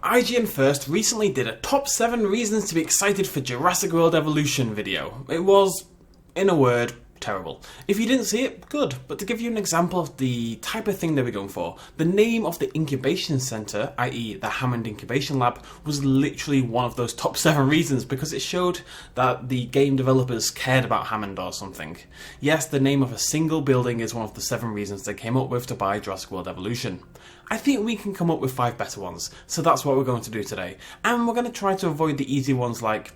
IGN First recently did a top 7 reasons to be excited for Jurassic World Evolution video. It was, in a word, terrible. If you didn't see it, good. But to give you an example of the type of thing they were going for, the name of the incubation centre, i.e. the Hammond Incubation Lab, was literally one of those top 7 reasons because it showed that the game developers cared about Hammond or something. Yes, the name of a single building is one of the 7 reasons they came up with to buy Jurassic World Evolution. I think we can come up with 5 better ones, so that's what we're going to do today. And we're going to try to avoid the easy ones like,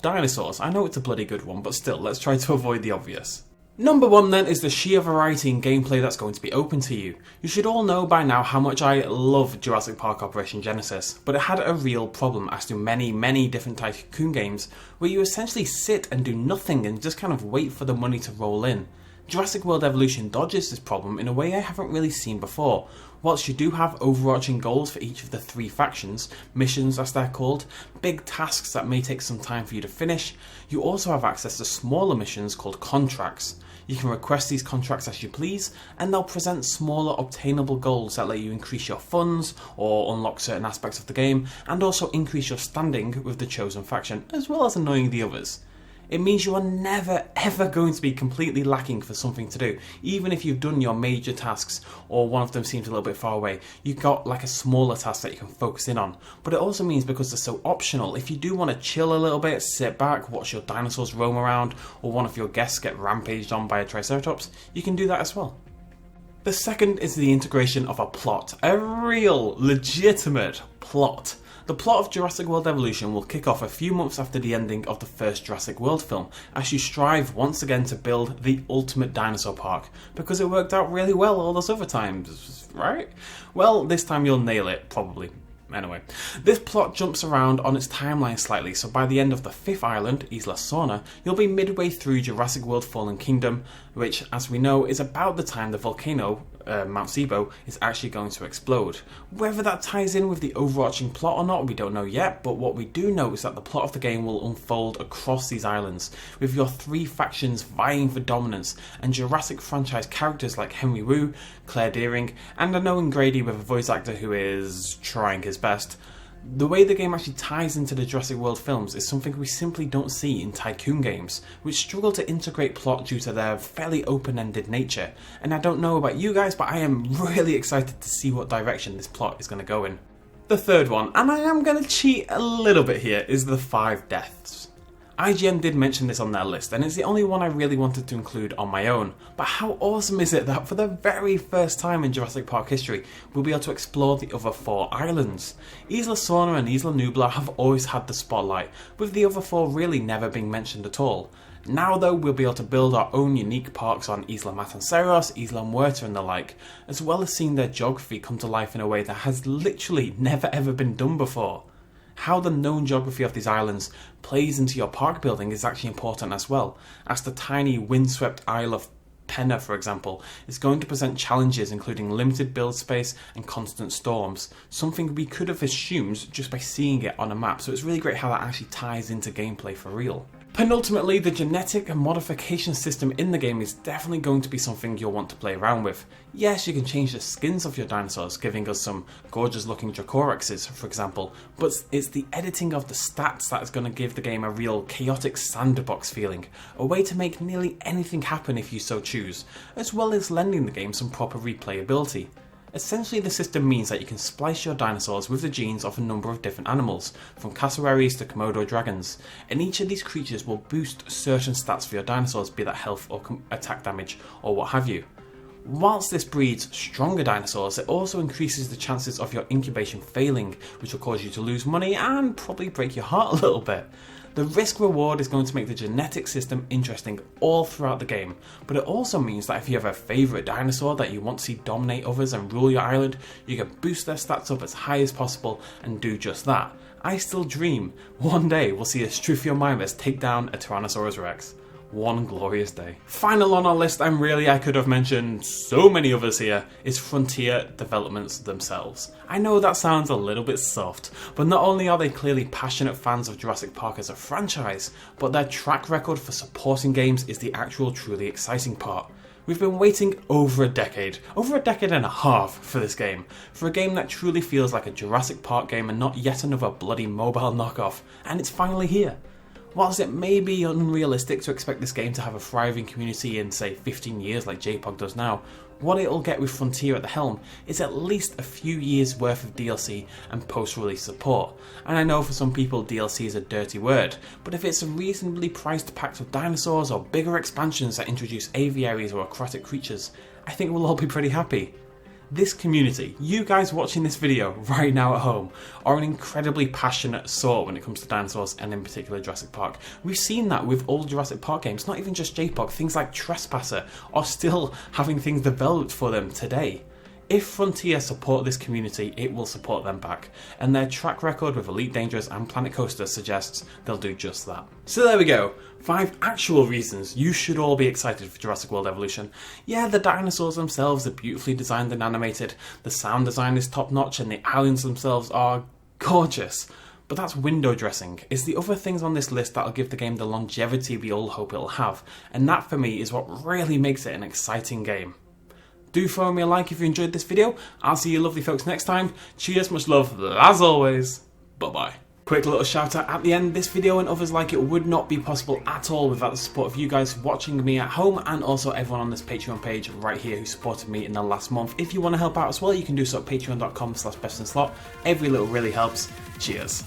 dinosaurs. I know it's a bloody good one, but still, let's try to avoid the obvious. Number 1 then is the sheer variety in gameplay that's going to be open to you. You should all know by now how much I love Jurassic Park Operation Genesis, but it had a real problem, as do many different tycoon games, where you essentially sit and do nothing and just kind of wait for the money to roll in. Jurassic World Evolution dodges this problem in a way I haven't really seen before. Whilst you do have overarching goals for each of the 3 factions, missions as they're called, big tasks that may take some time for you to finish, you also have access to smaller missions called contracts. You can request these contracts as you please, and they'll present smaller obtainable goals that let you increase your funds or unlock certain aspects of the game, and also increase your standing with the chosen faction, as well as annoying the others. It means you are never ever going to be completely lacking for something to do. Even if you've done your major tasks or one of them seems a little bit far away, you've got like a smaller task that you can focus in on. But it also means because they're so optional, if you do want to chill a little bit, sit back, watch your dinosaurs roam around, or one of your guests get rampaged on by a Triceratops, you can do that as well. The second is the integration of a plot. A real, legitimate plot. The plot of Jurassic World Evolution will kick off a few months after the ending of the first Jurassic World film, as you strive once again to build the ultimate dinosaur park, because it worked out really well all those other times, right? Well, this time you'll nail it, probably. Anyway, this plot jumps around on its timeline slightly, so by the end of the 5th island, Isla Sorna, you'll be midway through Jurassic World Fallen Kingdom, which, as we know, is about the time the volcano, Mount Sibo, is actually going to explode. Whether that ties in with the overarching plot or not, we don't know yet, but what we do know is that the plot of the game will unfold across these islands, with your 3 factions vying for dominance, and Jurassic franchise characters like Henry Wu, Claire Dearing, and an Owen Grady with a voice actor who is trying his best. The way the game actually ties into the Jurassic World films is something we simply don't see in tycoon games, which struggle to integrate plot due to their fairly open-ended nature. And I don't know about you guys, but I am really excited to see what direction this plot is going to go in. The third one, and I am going to cheat a little bit here, is the 5 deaths. IGN did mention this on their list, and it's the only one I really wanted to include on my own. But how awesome is it that for the very first time in Jurassic Park history, we'll be able to explore the other 4 islands? Isla Sorna and Isla Nublar have always had the spotlight, with the other 4 really never being mentioned at all. Now though, we'll be able to build our own unique parks on Isla Matanceros, Isla Muerta and the like, as well as seeing their geography come to life in a way that has literally never ever been done before. How the known geography of these islands plays into your park building is actually important as well, as the tiny windswept Isle of Penna, for example, is going to present challenges including limited build space and constant storms, something we could have assumed just by seeing it on a map, so it's really great how that actually ties into gameplay for real. Penultimately, the genetic and modification system in the game is definitely going to be something you'll want to play around with. Yes, you can change the skins of your dinosaurs, giving us some gorgeous looking Dracorexes, for example, but it's the editing of the stats that is going to give the game a real chaotic sandbox feeling, a way to make nearly anything happen if you so choose, as well as lending the game some proper replayability. Essentially, the system means that you can splice your dinosaurs with the genes of a number of different animals, from cassowaries to Komodo dragons, and each of these creatures will boost certain stats for your dinosaurs, be that health or attack damage or what have you. Whilst this breeds stronger dinosaurs, it also increases the chances of your incubation failing, which will cause you to lose money and probably break your heart a little bit. The risk reward is going to make the genetic system interesting all throughout the game, but it also means that if you have a favourite dinosaur that you want to see dominate others and rule your island, you can boost their stats up as high as possible and do just that. I still dream one day we'll see a Struthiomimus take down a Tyrannosaurus Rex. One glorious day. Final on our list, and really I could have mentioned so many others here, is Frontier Developments themselves. I know that sounds a little bit soft, but not only are they clearly passionate fans of Jurassic Park as a franchise, but their track record for supporting games is the actual truly exciting part. We've been waiting over a decade and a half for this game, for a game that truly feels like a Jurassic Park game and not yet another bloody mobile knockoff, and it's finally here. Whilst it may be unrealistic to expect this game to have a thriving community in, say, 15 years like JPOG does now, what it'll get with Frontier at the helm is at least a few years worth of DLC and post-release support. And I know for some people DLC is a dirty word, but if it's a reasonably priced pack of dinosaurs or bigger expansions that introduce aviaries or aquatic creatures, I think we'll all be pretty happy. This community, you guys watching this video right now at home, are an incredibly passionate sort when it comes to dinosaurs and in particular Jurassic Park. We've seen that with all Jurassic Park games, not even just JPOG, things like Trespasser are still having things developed for them today. If Frontier support this community, it will support them back, and their track record with Elite Dangerous and Planet Coaster suggests they'll do just that. So there we go, 5 actual reasons you should all be excited for Jurassic World Evolution. Yeah, the dinosaurs themselves are beautifully designed and animated, the sound design is top notch, and the aliens themselves are gorgeous. But that's window dressing. It's the other things on this list that'll give the game the longevity we all hope it'll have, and that for me is what really makes it an exciting game. Do throw me a like if you enjoyed this video. I'll see you lovely folks next time. Cheers, much love, as always. Bye-bye. Quick little shout out at the end. This video and others like it would not be possible at all without the support of you guys watching me at home, and also everyone on this Patreon page right here who supported me in the last month. If you want to help out as well, you can do so at patreon.com/bestinslot. Every little really helps. Cheers.